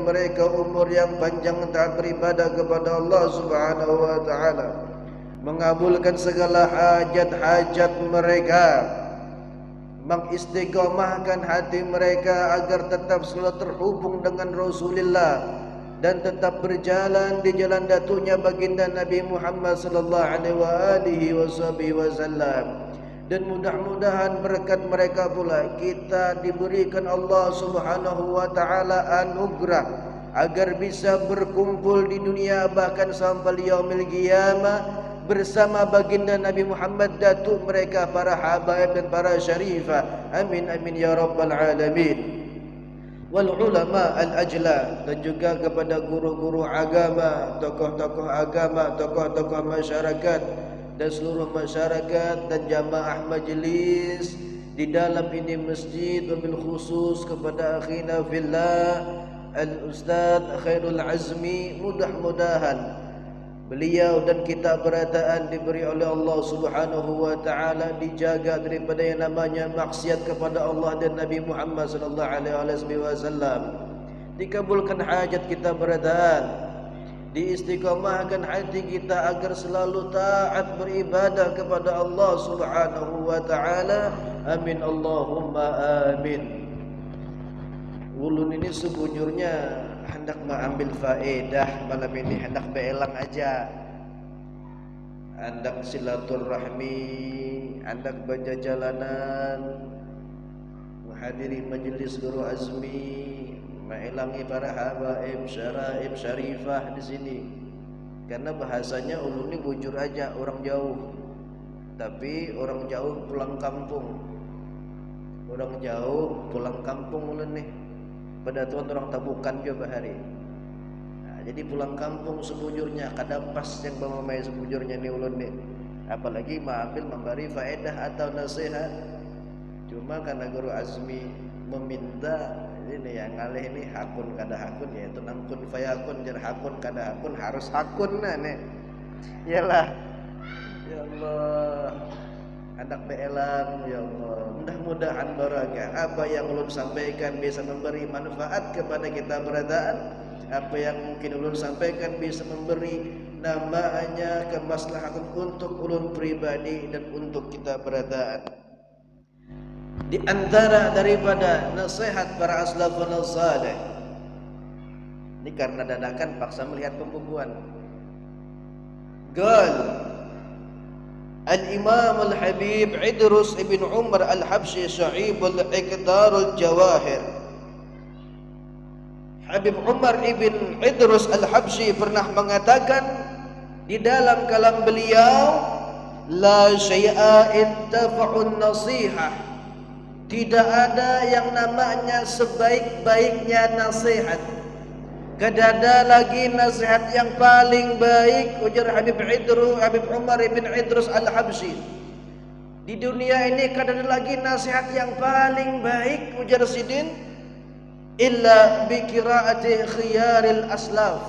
mereka umur yang panjang taat beribadah kepada Allah Subhanahu wa taala, mengabulkan segala hajat-hajat mereka, mengistiqomahkan hati mereka agar tetap selalu terhubung dengan Rasulullah dan tetap berjalan di jalan datunya baginda Nabi Muhammad sallallahu alaihi wasallam. Dan mudah-mudahan berkat mereka pula kita diberikan Allah Subhanahu wa taala anugerah agar bisa berkumpul di dunia bahkan sampai yaumil qiyamah bersama baginda Nabi Muhammad, datuk mereka para habaib dan para syarifah. Amin amin ya rabbal alamin. Wal ulama al ajla, dan juga kepada guru-guru agama, tokoh-tokoh agama, tokoh-tokoh masyarakat dan seluruh masyarakat dan jamaah majlis di dalam ini masjid, wabil khusus kepada akhina fillah al-Ustaz Khairul Azmi. Mudah-mudahan beliau dan kita berataan diberi oleh Allah Subhanahu wa taala dijaga daripada yang namanya maksiat kepada Allah dan Nabi Muhammad sallallahu alaihi wasallam. Dikabulkan hajat kita berataan, diistiqomahkan hati kita agar selalu taat beribadah kepada Allah Subhanahu wa taala. Amin Allahumma amin. Ulun ini sebujurnya hendak mengambil faedah malam ini, hendak beelang aja, hendak silaturahmi, hendak baca jalanan, menghadiri majlis Guru Azmi, mengelangi para habaib, syaraib, syarifah di sini. Karena bahasanya ulun ini bujur aja, orang jauh, tapi orang jauh pulang kampung, orang jauh pulang kampung ulun nih. Pada tuan orang tabukan juga bahari. Nah, jadi pulang kampung sebujurnya, kadang pas yang memamai sebujurnya ni ulun ni. Apalagi mengambil memberi faedah atau nasihat. Cuma karena Guru Azmi meminta ini yang ngalih ini hakun kada hakun, yaitu nangkun fayakun jar hakun kada hakun harus hakun nah nih. Iyalah. Ya Allah. Hendak beelang ya Allah. Mudah-mudahan barokah apa yang ulun sampaikan bisa memberi manfaat kepada kita berataan. Apa yang mungkin ulun sampaikan bisa memberi namanya kemaslahatan untuk ulun pribadi dan untuk kita berataan. Di antara daripada nasihat para aslafun salih, ini karena dadakan paksa melihat pembukuan. Gal Al-Imam Al-Habib Idrus ibn Umar Al-Habsyi Sya'ibul Iqdarul Jawahir. Habib Umar ibn Idrus Al-Habsyi pernah mengatakan di dalam kalam beliau, la syai'a intafa'un nasihah, tidak ada yang namanya sebaik-baiknya nasihat. Kadada lagi nasihat yang paling baik, ujar Habib Umar ibn Idrus Al-Habsyi. Di dunia ini kadada lagi nasihat yang paling baik, ujar Sidin, illa bi qiraati khiyaril aslaf,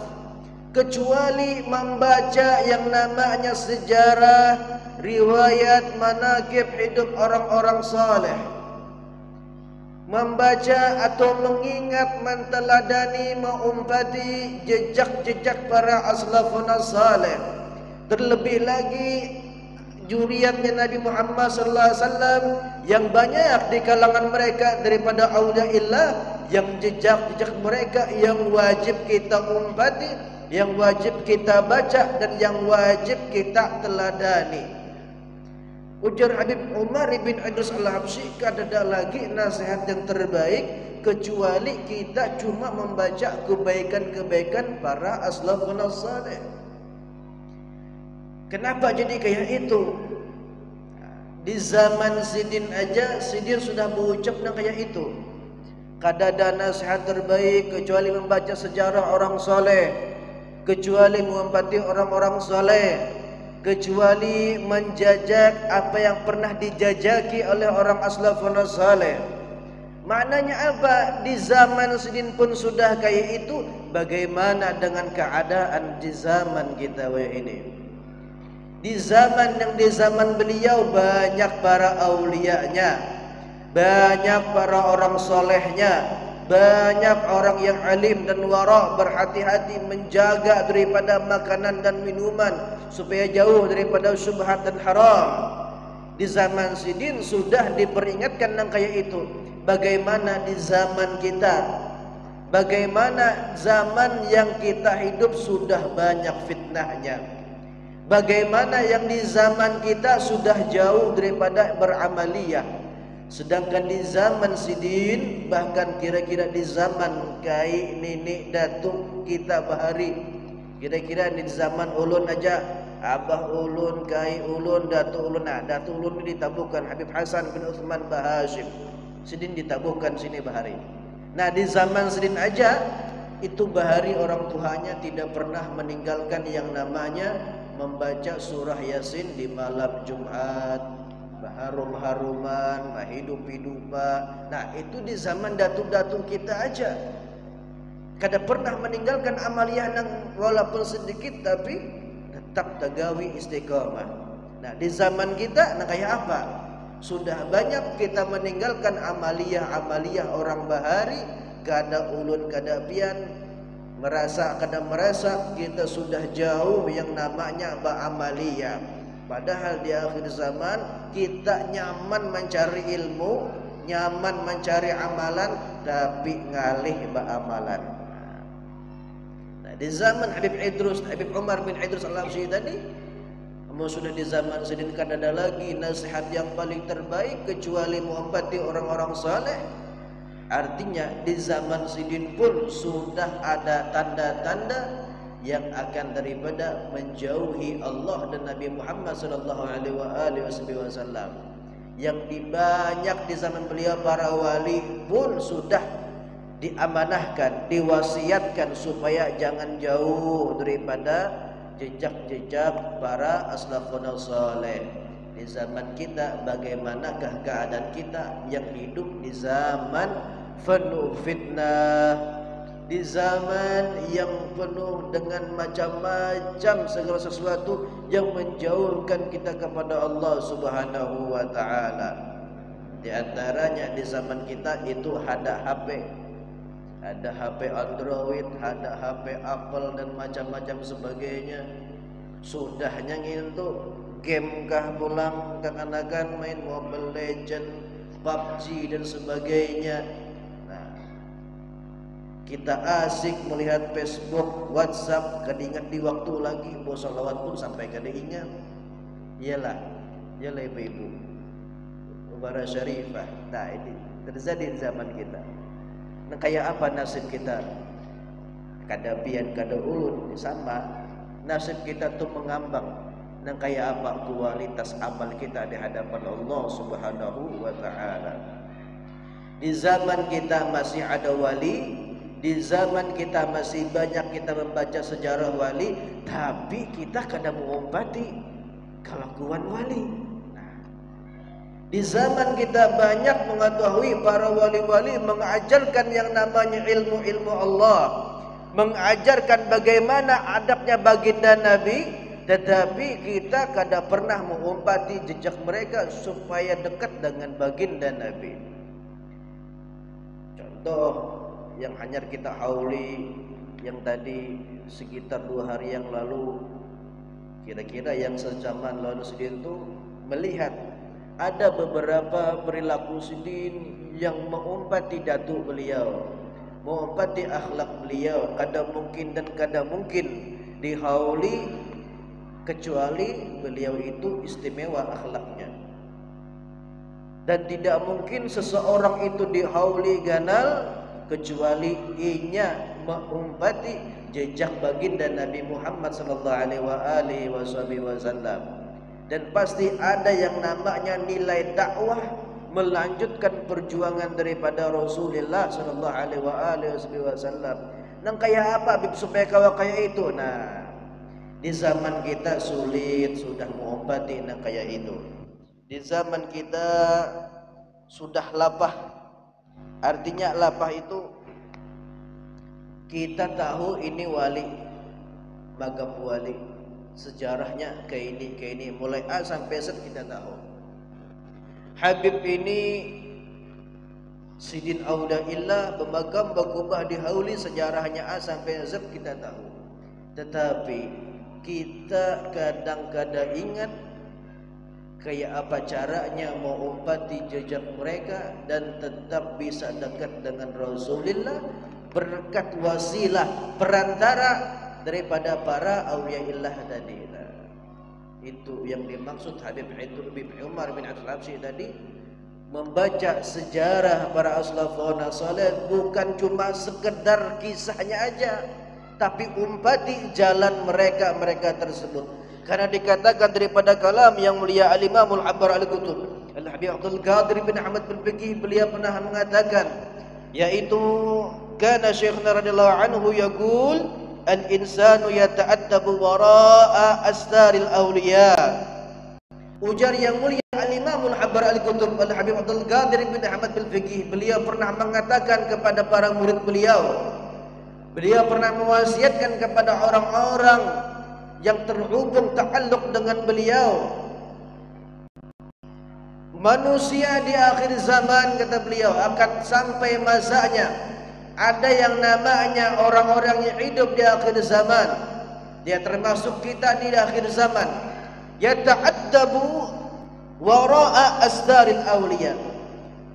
kecuali membaca yang namanya sejarah, riwayat, manaqib hidup orang-orang saleh. Membaca atau mengingat, menteladani, mengumpati jejak-jejak para aslafun salih. Terlebih lagi juriatnya Nabi Muhammad sallallahu alaihi wasallam yang banyak di kalangan mereka daripada auliaillah, yang jejak-jejak mereka yang wajib kita umpati, yang wajib kita baca dan yang wajib kita teladani. Ujar Habib Umar ibn Idrus Al-Habsyi, kadada lagi nasihat yang terbaik kecuali kita cuma membaca kebaikan-kebaikan para aslafun salih. Kenapa jadi kayak itu? Di zaman Sidin aja, Sidin sudah berucap dan kayak itu. Kadada nasihat terbaik kecuali membaca sejarah orang soleh, kecuali mengumpati orang-orang soleh, kecuali menjajak apa yang pernah dijajaki oleh orang aslafun salih. Maknanya apa? Di zaman Sidin pun sudah kayak itu, bagaimana dengan keadaan di zaman kita ini? Di zaman yang di zaman beliau banyak para aulianya, banyak para orang solehnya, banyak orang yang alim dan wara berhati-hati menjaga daripada makanan dan minuman supaya jauh daripada syubhat dan haram. Di zaman sidin sudah diperingatkan yang kayak itu. Bagaimana di zaman kita, bagaimana zaman yang kita hidup sudah banyak fitnahnya, bagaimana yang di zaman kita sudah jauh daripada beramaliyah. Sedangkan di zaman sidin, bahkan kira-kira di zaman kai nenek datuk kita bahari, kira-kira di zaman ulun aja, abah ulun, kai ulun, datuk ulun. Nah, datuk ulun ini ditabuhkan Habib Hasan bin Uthman Bahashim, sidin ditabuhkan sini bahari. Nah, di zaman sidin aja itu bahari orang tuanya tidak pernah meninggalkan yang namanya membaca surah Yasin di malam Jumat, harum-haruman, hidup-hidupan. Nah, itu di zaman datuk-datuk kita aja. Kada pernah meninggalkan amaliyah nang walaupun sedikit tapi tetap tagawi istiqamah. Nah, di zaman kita nah kayak apa? Sudah banyak kita meninggalkan amaliyah-amaliyah orang bahari, kada ulun kada pian merasa kita sudah jauh yang namanya ba'amaliyah. Padahal di akhir zaman kita nyaman mencari ilmu, nyaman mencari amalan, tapi ngalih ba'amalan. Nah, di zaman Habib Umar bin Idrus Al-Habsyi tadi, sudah di zaman sidin kan ada lagi nasihat yang paling terbaik kecuali menghormati orang-orang saleh. Artinya di zaman sidin pun sudah ada tanda-tanda yang akan daripada menjauhi Allah dan Nabi Muhammad sallallahu alaihi wasallam. Yang banyak di zaman beliau para wali pun sudah diamanahkan, diwasiatkan supaya jangan jauh daripada jejak-jejak para aslafun saleh. Di zaman kita bagaimanakah keadaan kita yang hidup di zaman penuh fitnah, di zaman yang penuh dengan macam-macam segala sesuatu yang menjauhkan kita kepada Allah Subhanahu wa taala. Di antaranya di zaman kita itu ada HP. Ada HP Android, ada HP Apple dan macam-macam sebagainya. Sudah nyangin tuh game kah pulang kekanakan main Mobile Legend, PUBG dan sebagainya. Kita asik melihat Facebook, WhatsApp, kada ingat di waktu lagi, mau salawat pun sampai kada ingat. Iyalah ibu-ibu, Mubarak Syarifah. Nah, ini terjadi di zaman kita. Nah, kayak apa nasib kita? Kada pian, kada ulun, sama. Nasib kita tuh mengambang. Nah, kayak apa kualitas amal kita di hadapan Allah Subhanahu wa taala. Di zaman kita masih ada wali, di zaman kita masih banyak kita membaca sejarah wali, tapi kita kadang mengumpati kelakuan wali. Di zaman kita banyak mengetahui para wali-wali mengajarkan yang namanya ilmu-ilmu Allah, mengajarkan bagaimana adabnya baginda Nabi, tetapi kita kadang pernah mengumpati jejak mereka supaya dekat dengan baginda Nabi. Contoh yang hanya kita hauli yang tadi sekitar 2 hari yang lalu, kira-kira yang sejaman lalu sidin itu melihat ada beberapa perilaku sidin yang mengumpati datuk beliau, mengumpati akhlak beliau, kadang mungkin dan kadang mungkin dihauli kecuali beliau itu istimewa akhlaknya. Dan tidak mungkin seseorang itu dihauli ganal kecuali inya mengumpati jejak baginda Nabi Muhammad sallallahu alaihi wasallam. Dan pasti ada yang namanya nilai dakwah, melanjutkan perjuangan daripada Rasulullah sallallahu alaihi wasallam. Nang kayak apa supaya kau kayak itu? Nah, di zaman kita sulit sudah mengumpati nang kayak itu. Di zaman kita sudah lapah. Artinya lapah itu kita tahu ini wali, magam wali, sejarahnya kayak ini, mulai A sampai Z kita tahu. Habib ini Sidin auda illa pemakam bakubah dihauli sejarahnya A sampai Z kita tahu. Tetapi kita kadang-kadang ingat kayak apa caranya mau umpati jejak mereka dan tetap bisa dekat dengan Rasulullah berkat wasilah perantara daripada para awliyaillah tadi. Itu yang dimaksud Habib Umar bin Abdul Habsyi tadi, membaca sejarah para as-salafun salih bukan cuma sekedar kisahnya aja, tapi umpati jalan mereka tersebut. Karena dikatakan daripada kalam yang mulia Al-Imamul Abbar Al-Qutub Al-Habib Abdul Qadir bin Ahmad bin Fiqih, beliau pernah mengatakan, yaitu kana syekhna radhiyallahu anhu yaqul al-insanu yata'addabu wara'a astaril awliya. Ujar yang mulia Al-Imamul Abbar Al-Qutub Al-Habib Abdul Qadir bin Ahmad bin Fiqih, beliau pernah mengatakan kepada para murid beliau, beliau pernah mewasiatkan kepada orang-orang yang terhubung ta'alluq dengan beliau, manusia di akhir zaman, kata beliau, akan sampai masanya ada yang namanya orang-orang yang hidup di akhir zaman. Dia termasuk kita di akhir zaman. Yata'addabu wara'a asdaril awliya.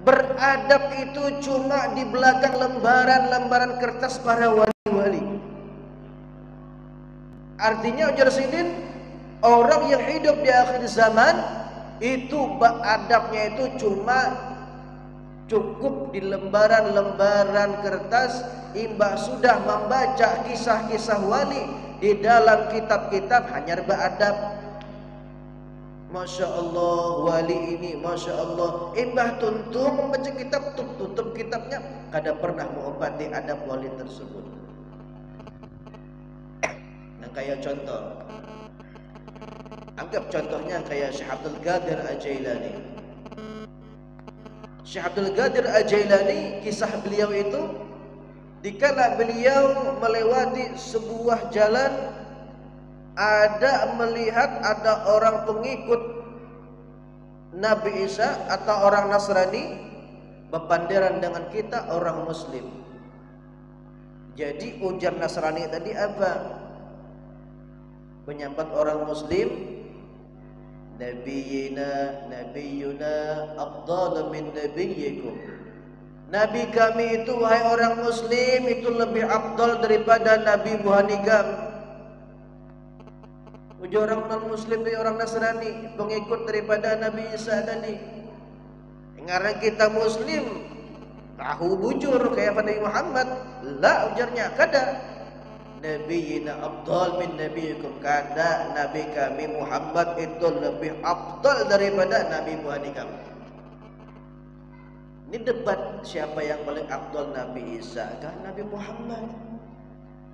Beradab itu cuma di belakang lembaran-lembaran kertas para wali-wali. Artinya ujar Sidin, orang yang hidup di akhir zaman itu beradabnya itu cuma cukup di lembaran-lembaran kertas, imbah sudah membaca kisah-kisah wali di dalam kitab-kitab hanya beradab. Masya Allah wali ini, Masya Allah, imbah tuntung membaca kitab, tutup kitabnya, kada pernah mengumpati adab wali tersebut. Nah, kayak contoh, anggap contohnya kayak Syekh Abdul Qadir Al-Jailani. Syekh Abdul Qadir Al-Jailani, kisah beliau itu dikala beliau melewati sebuah jalan, ada melihat ada orang pengikut Nabi Isa atau orang Nasrani berpanderan dengan kita orang Muslim. Jadi ujar Nasrani tadi apa? Menyambat orang Muslim, Nabiyuna afdal min nabiyyikum. Nabi kami itu, wahai orang Muslim, itu lebih afdal daripada Nabi Muhammad kami. Ujar orang non-Muslim dari orang Nasrani, pengikut daripada Nabi Isa tadi. Karena kita Muslim, tahu bujur kayak Nabi Muhammad. La, ujarnya kada. Nabiyina afdal min nabiyyikum, kada Nabi kami Muhammad itu lebih afdal daripada Nabi Muhammad kami. Ini debat siapa yang paling afdal, Nabi Isa kah Nabi Muhammad?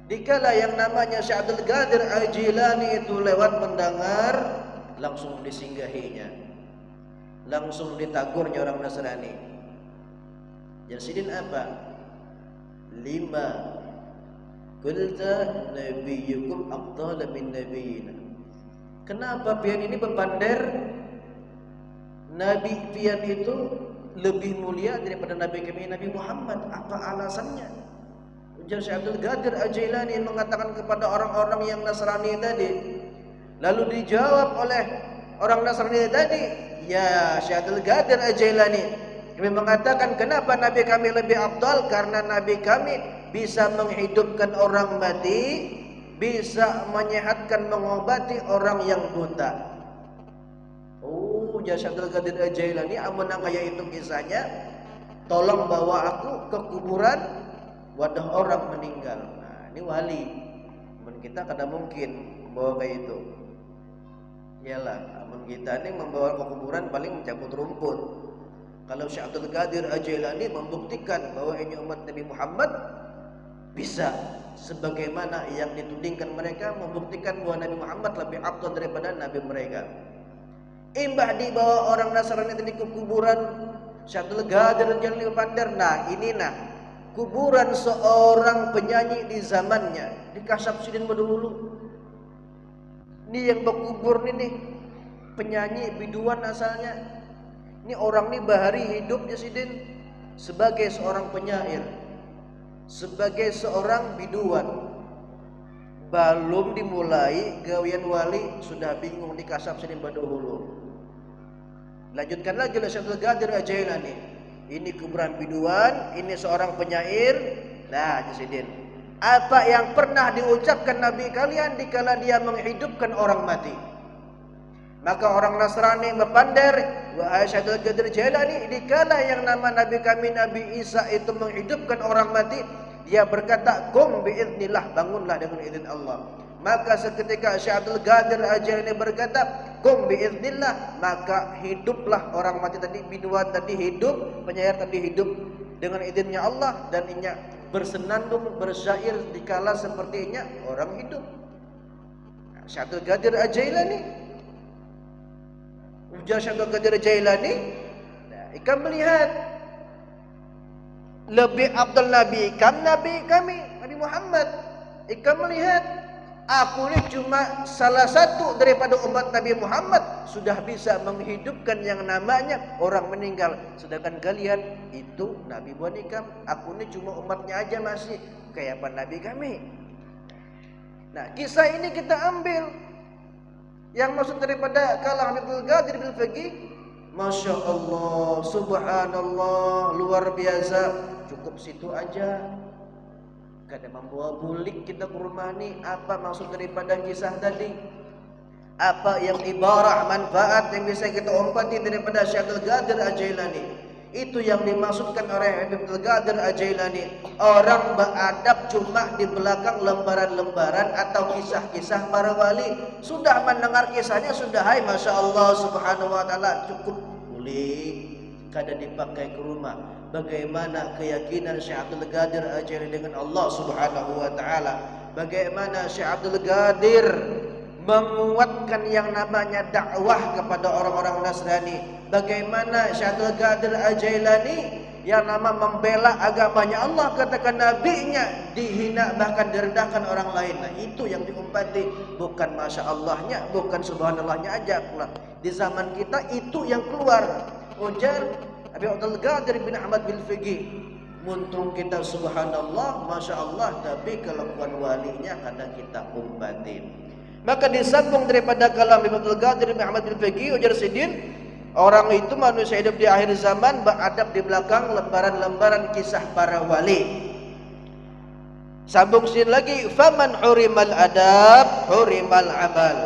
Dikala yang namanya Syekh Abdul Qadir Al-Jilani itu lewat mendengar, langsung disinggahinya, langsung ditagurnya orang Nasrani. Jasidin apa? 5 qulta nabiyyukum afdal min nabiyina. Kenapa pian ini berpander Nabi pian itu lebih mulia daripada Nabi kami Nabi Muhammad? Apa alasannya? Ujar Syekh Abdul Qadir Al-Jailani mengatakan kepada orang-orang yang Nasrani tadi. Lalu dijawab oleh orang Nasrani tadi, ya Syekh Abdul Qadir Al-Jailani, kami mengatakan kenapa Nabi kami lebih afdal? Karena Nabi kami bisa menghidupkan orang mati, bisa menyehatkan, mengobati orang yang buta. Oh, ujar Syekh Abdul Qadir Al-Jailani, amun kayak itu kisahnya, tolong bawa aku ke kuburan wadah orang meninggal. Nah, ini wali. Amun kita kada mungkin membawa kayak itu. Iyalah, amun kita ini membawa ke kuburan paling mencabut rumput. Kalau Syekh Abdul Qadir Al-Jailani membuktikan bahwa ini umat Nabi Muhammad, bisa sebagaimana yang ditudingkan mereka, membuktikan bahwa Nabi Muhammad lebih afdal daripada nabi mereka. Imbah dibawa orang Nasrani tadi ke kuburan Syekh Abdul Qadir Al-Jailani pandar. Nah, ini kuburan seorang penyanyi di zamannya di Kasab Sidin dahulu. Ini yang berkubur nih penyanyi biduan asalnya. Ini orang nih bahari hidup di Sidin sebagai seorang penyair, sebagai seorang biduan, belum dimulai gawian wali sudah bingung di kasab sini baduhulu. Lanjutkan lagi oleh Syekh Abdul Qadir Al-Jailani. Ini kuburan biduan, ini seorang penyair. Nah, Jasidin, apa yang pernah diucapkan Nabi kalian dikala dia menghidupkan orang mati? Maka orang Nasrani berpandar, wahai Syekh Abdul Qadir Jailani, dikala yang nama Nabi kami Nabi Isa itu menghidupkan orang mati, dia berkata, "Qum biiznillah," bangunlah dengan izin Allah. Maka seketika Syekh Abdul Qadir Al-Jailani berkata, "Qum biiznillah," maka hiduplah orang mati tadi, biduan tadi hidup, penyair tadi hidup dengan izinnya Allah, dan inya bersenandung bersyair dikala sepertinya orang hidup. Syekh Abdul Qadir Al-Jailani, ujar Syekh Abdul Qadir Al-Jailani, ikan melihat lebih afdal Nabi kami Nabi Muhammad. Ikan melihat aku ini cuma salah satu daripada umat Nabi Muhammad sudah bisa menghidupkan yang namanya orang meninggal, sedangkan kalian itu Nabi buat ikam. Aku ini cuma umatnya aja masih kayak apa Nabi kami. Nah, kisah ini kita ambil yang maksud daripada kalam Abdul Qadir bil Faqih. Masya Allah, subhanallah, luar biasa. Cukup situ aja. Kada membawa bulik kita ke rumah ni. Apa maksud daripada kisah tadi? Apa yang ibarah manfaat yang bisa kita umpati daripada Syekh Abdul Qadir Al-Jailani? Itu yang dimaksudkan oleh Abdul Qadir Al-Jailani. Orang beradab cuma di belakang lembaran-lembaran atau kisah-kisah para wali. Sudah mendengar kisahnya sudah, hai Masya Allah subhanahu wa ta'ala, cukup boleh. Kada dipakai ke rumah. Bagaimana keyakinan Syekh Abdul Qadir Al-Jailani dengan Allah subhanahu wa ta'ala? Bagaimana Syekh Abdul Qadir menguatkan yang namanya dakwah kepada orang-orang Nasrani? Bagaimana Syekh Abdul Qadir Al-Jailani yang nama membela agamanya Allah, katakan nabinya dihina bahkan direndahkan orang lain. Nah, itu yang diumpati, bukan Masya Allahnya, bukan Subhanallahnya aja pula. Di zaman kita itu yang keluar. Ujar Abi Abdul Qadir bin Ahmad bil Faqih, muntung kita Subhanallah, Masya Allah, tapi kelakuan walinya kadang kita umpatin. Maka disambung daripada kalam Abi Abdul Qadir bin Ahmad bil Faqih, ujar Sidin, orang itu manusia hidup di akhir zaman beradab di belakang lembaran-lembaran kisah para wali. Sambung Sidin lagi, faman hurimal adab hurimal amal.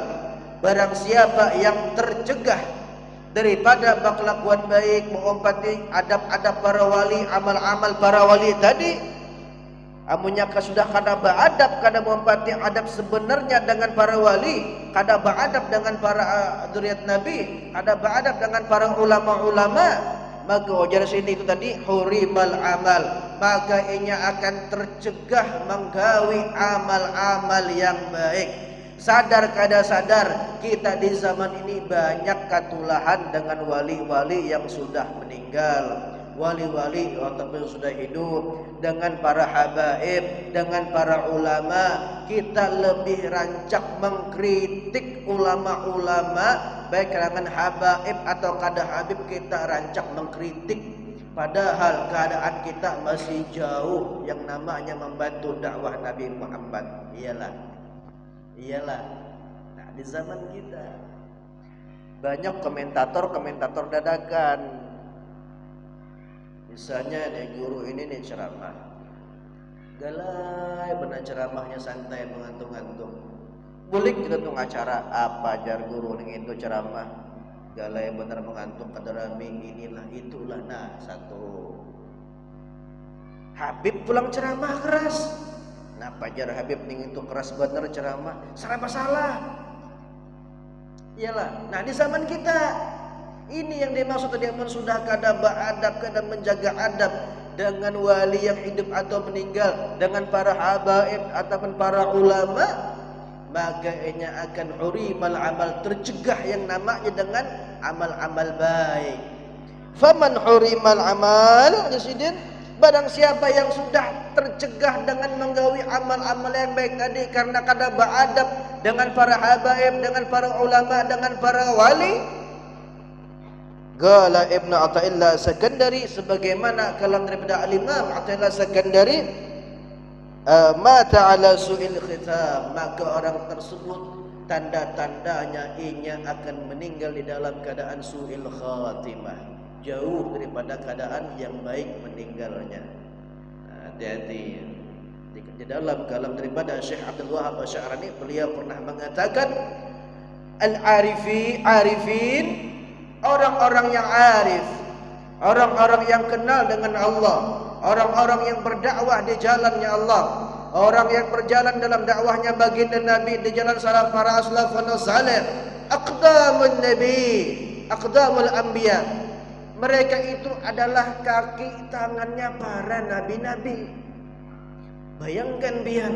Barang siapa yang tercegah daripada kelakuan baik, mengumpati adab-adab para wali, amal-amal para wali tadi, amunnya sudah kada beradab, kada mengumpati adab sebenarnya dengan para wali, kada beradab dengan para dzurriyyat Nabi, kada beradab dengan para ulama-ulama, maka ujar sini itu tadi hurimal amal, maka ianya akan tercegah menggawi amal-amal yang baik. Sadar kada sadar kita di zaman ini banyak katulahan dengan wali-wali yang sudah meninggal, wali-wali ataupun sudah hidup, dengan para habaib, dengan para ulama. Kita lebih rancak mengkritik ulama-ulama, baik kalangan habaib atau kada habib, kita rancak mengkritik, padahal keadaan kita masih jauh yang namanya membantu dakwah Nabi Muhammad. Iyalah. Nah, di zaman kita banyak komentator dadakan. Misalnya nih guru ini nih ceramah, galai benar ceramahnya, santai mengantung-antung. Bulik kita tuh acara apa jar guru nih itu ceramah, galai benar mengantung kadarami inilah itulah. Nah, satu Habib pulang ceramah keras. Nah, pajar Habib ning itu keras bener ceramah, salah masalah. Iyalah. Nah, di zaman kita ini yang dimaksud tadi, yang sudah kada beradab, kada menjaga adab dengan wali yang hidup atau meninggal, dengan para habaib ataupun para ulama, maka ianya akan hurimal amal, tercegah yang namanya dengan amal-amal baik. Faman hurimal amal, Sidin, barang siapa yang sudah tercegah dengan menggawi amal-amal yang baik tadi karena kada beradab dengan para habaib, dengan para ulama, dengan para wali, Qala Ibnu Athaillah Sakandari, sebagaimana kalam daripada Al-Imam Athaillah Sakandari, mata ala su'il khitam, maka orang tersebut tanda-tandanya ia akan meninggal di dalam keadaan su'il khatimah, jauh daripada keadaan yang baik meninggalnya. Hati-hati. Di dalam kalam daripada Syekh Abdul Wahab Asy'arani, beliau pernah mengatakan, arifin, orang-orang yang arif, orang-orang yang kenal dengan Allah, orang-orang yang berdakwah di jalannya Allah, orang yang berjalan dalam dakwahnya baginda Nabi di jalan salaf para aslafun salih, aqdamun nabi, aqdamul anbiya. Mereka itu adalah kaki tangannya para nabi-nabi. Bayangkan biar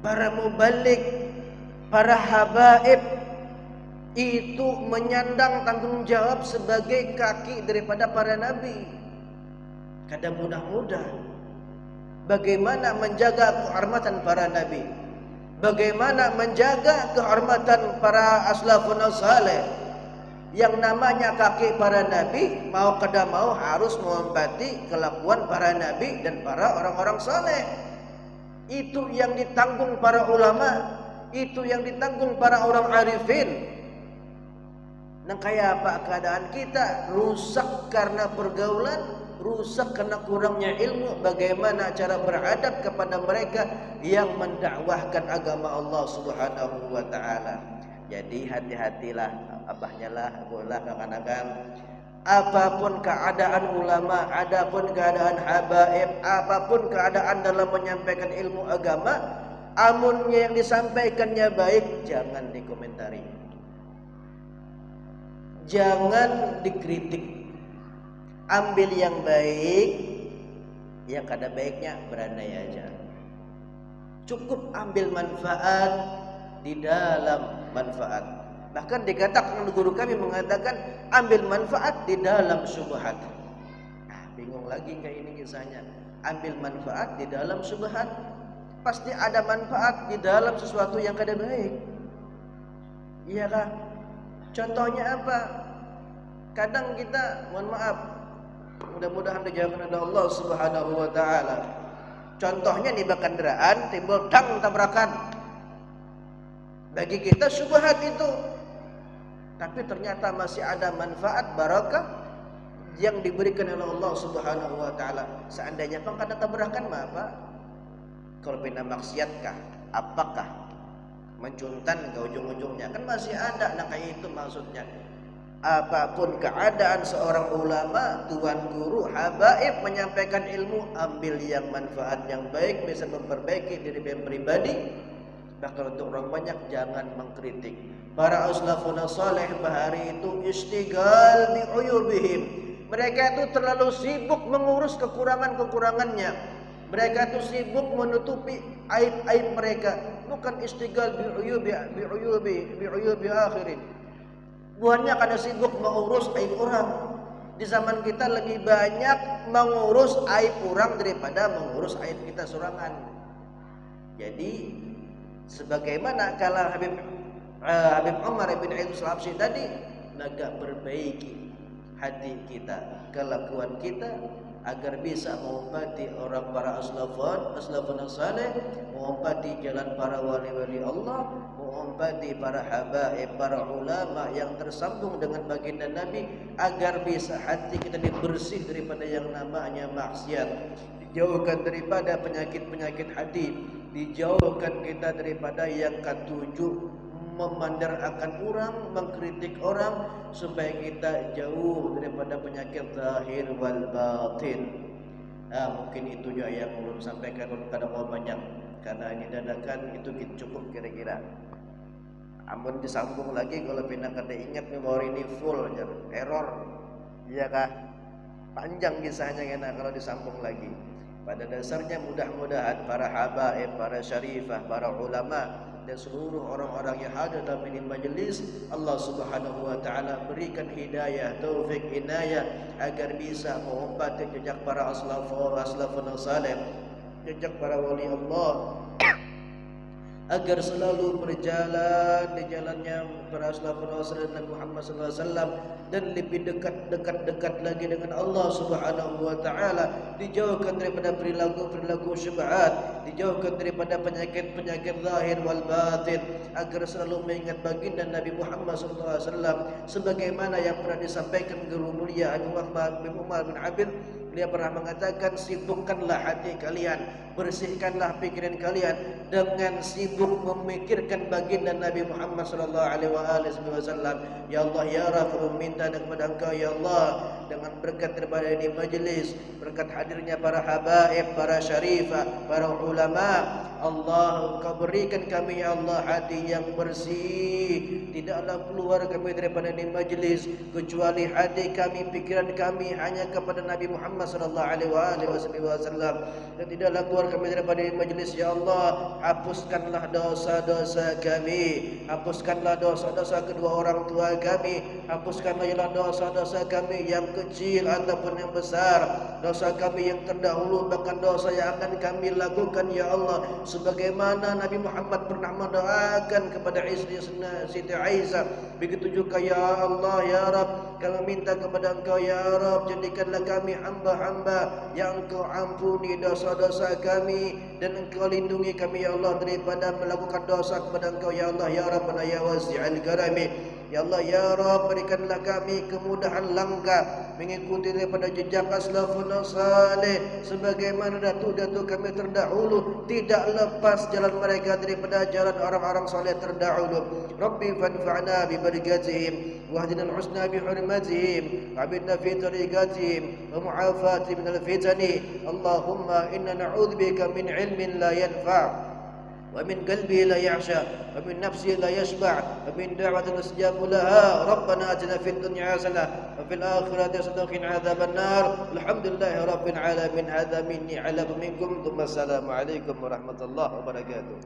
para mubalik, para habaib itu menyandang tanggung jawab sebagai kaki daripada para nabi. Kada mudah-mudah. Bagaimana menjaga kehormatan para nabi, bagaimana menjaga kehormatan para aslafun salih. Yang namanya kaki para nabi, mau kada mau harus menghormati kelakuan para nabi dan para orang-orang saleh. Itu yang ditanggung para ulama, itu yang ditanggung para orang arifin. Nah, kayak apa keadaan kita? Rusak karena pergaulan, rusak karena kurangnya ilmu. Bagaimana cara beradab kepada mereka yang mendakwahkan agama Allah Subhanahu wa taala. Jadi hati-hatilah, abahnya lah, boleh kakan-kakan. Apapun keadaan ulama, adapun keadaan habaib, apapun keadaan dalam menyampaikan ilmu agama, amunnya yang disampaikannya baik, jangan dikomentari, jangan dikritik. Ambil yang baik, yang kada baiknya berandai aja. Cukup ambil manfaat di dalam manfaat. Bahkan dikatakan guru kami mengatakan ambil manfaat di dalam syubhat. Bingung lagi kayak ini kisahnya. Ambil manfaat di dalam syubhat. Pasti ada manfaat di dalam sesuatu yang kada baik. Iya kah? Contohnya apa? Kadang kita, mohon maaf, mudah-mudahan dijauhkan oleh Allah Subhanahu wa taala. Contohnya nih kendaraan timbul tang tabrakan. Bagi kita syubhat itu, tapi ternyata masih ada manfaat barakah yang diberikan oleh Allah Subhanahu wa taala. Seandainya pun kada tabrakan mah apa? Kalau bina maksiatkah? Apakah mencuntan ke ujung-ujungnya? Kan masih ada. Nah kayak itu maksudnya. Apapun keadaan seorang ulama, tuan guru, habaib menyampaikan ilmu, ambil yang manfaat yang baik, bisa memperbaiki diri pribadi. Bahkan untuk orang banyak jangan mengkritik. Para aslafun salih bahari itu istighal bi uyubihim. Mereka itu terlalu sibuk mengurus kekurangan-kekurangannya. Mereka itu sibuk menutupi aib-aib mereka, bukan istighal bi uyubi akhirin. Buahnya karena sibuk mengurus aib orang. Di zaman kita lebih banyak mengurus aib orang daripada mengurus aib kita sorangan. Jadi sebagaimana kala Habib Umar bin Al-Habsyi tadi, naga perbaiki hati kita, kelakuan kita, agar bisa mengumpati orang para aslafun saleh, mengumpati jalan para wali-wali Allah, mengumpati para habaib, para ulama yang tersambung dengan baginda Nabi, agar bisa hati kita dibersih daripada yang namanya maksiat, dijauhkan daripada penyakit-penyakit hati, dijauhkan kita daripada yang ketujuh memandar akan orang, mengkritik orang, supaya kita jauh daripada penyakit zahir wal batin. Mungkin itu juga yang belum sampaikan kepada orang banyak, karena ini dadakan itu cukup kira-kira. Amun disambung lagi kalau pindah kada ingat memori ini full error, iya kah? Panjang kisahnya kena kalau disambung lagi. Pada dasarnya mudah-mudahan para habaib, para syarifah, para ulama dan seluruh orang-orang yang hadir dalam ini majelis, Allah Subhanahu wa taala berikan hidayah, taufik, inayah agar bisa mengumpati jejak para aslafun salih, jejak para wali Allah, agar selalu berjalan di jalannya para salafun rasul Nabi Muhammad sallallahu alaihi wasallam dan lebih dekat lagi dengan Allah Subhanahu wa taala, dijauhkan daripada perilaku syubhat, dijauhkan daripada penyakit zahir wal batin, agar selalu mengingat baginda Nabi Muhammad sallallahu alaihi wasallam sebagaimana yang pernah disampaikan guru mulia Abu Umar bin Abid. Beliau pernah mengatakan, sibukkanlah hati kalian, bersihkanlah pikiran kalian dengan sibuk memikirkan baginda Nabi Muhammad sallallahu alaihi wasallam. Ya Allah, ya Rabb, kami meminta kepada Engkau ya Allah, dengan berkat daripada ini majlis, berkat hadirnya para habaib, para syarifah, para ulama, Allah Engkau berikan kami ya Allah hati yang bersih. Tidaklah keluar kami daripada ini majlis kecuali hati kami, pikiran kami hanya kepada Nabi Muhammad sallallahu alaihi wasallam. Dan tidaklah keluar kami daripada majlis ya Allah, hapuskanlah dosa-dosa kami, hapuskanlah dosa-dosa kedua orang tua kami, hapuskanlah dosa-dosa kami yang kecil ataupun yang besar, dosa kami yang terdahulu bahkan dosa yang akan kami lakukan ya Allah, sebagaimana Nabi Muhammad pernah mendoakan kepada istri Siti Aisyah. Begitu juga ya Allah ya Rabb, kami minta kepada Engkau ya Rabb, jadikanlah kami hamba-hamba yang Engkau ampuni dosa-dosa kami dan Engkau lindungi kami ya Allah daripada melakukan dosa kepada Engkau ya Allah ya Rabbana ya wasi'al karami. Ya Allah ya Rabb, berikanlah kami kemudahan langkah mengikuti daripada jejak as-salafun salih, sebagaimana datuk-datuk kami terdahulu tidak lepas jalan mereka daripada jalan orang-orang saleh terdahulu. Rabbi fanfa'na bi barakatihim wahdina al-husna bi hurmatihim wa'bidna fi tariqatihim wa mu'afati min al-fitani. Allahumma inna na'udzubika min ilmin la yanfa' ومن قلبه لا يعشى ومن نفسه لا يشبع ومن دعوة يستجاب لها. ربنا آتنا في الدنيا حسنة وفي الآخرة حسنة وقنا عذاب النار. الحمد لله رب العالمين. هذا مني على منكم ثم السلام عليكم ورحمة الله وبركاته.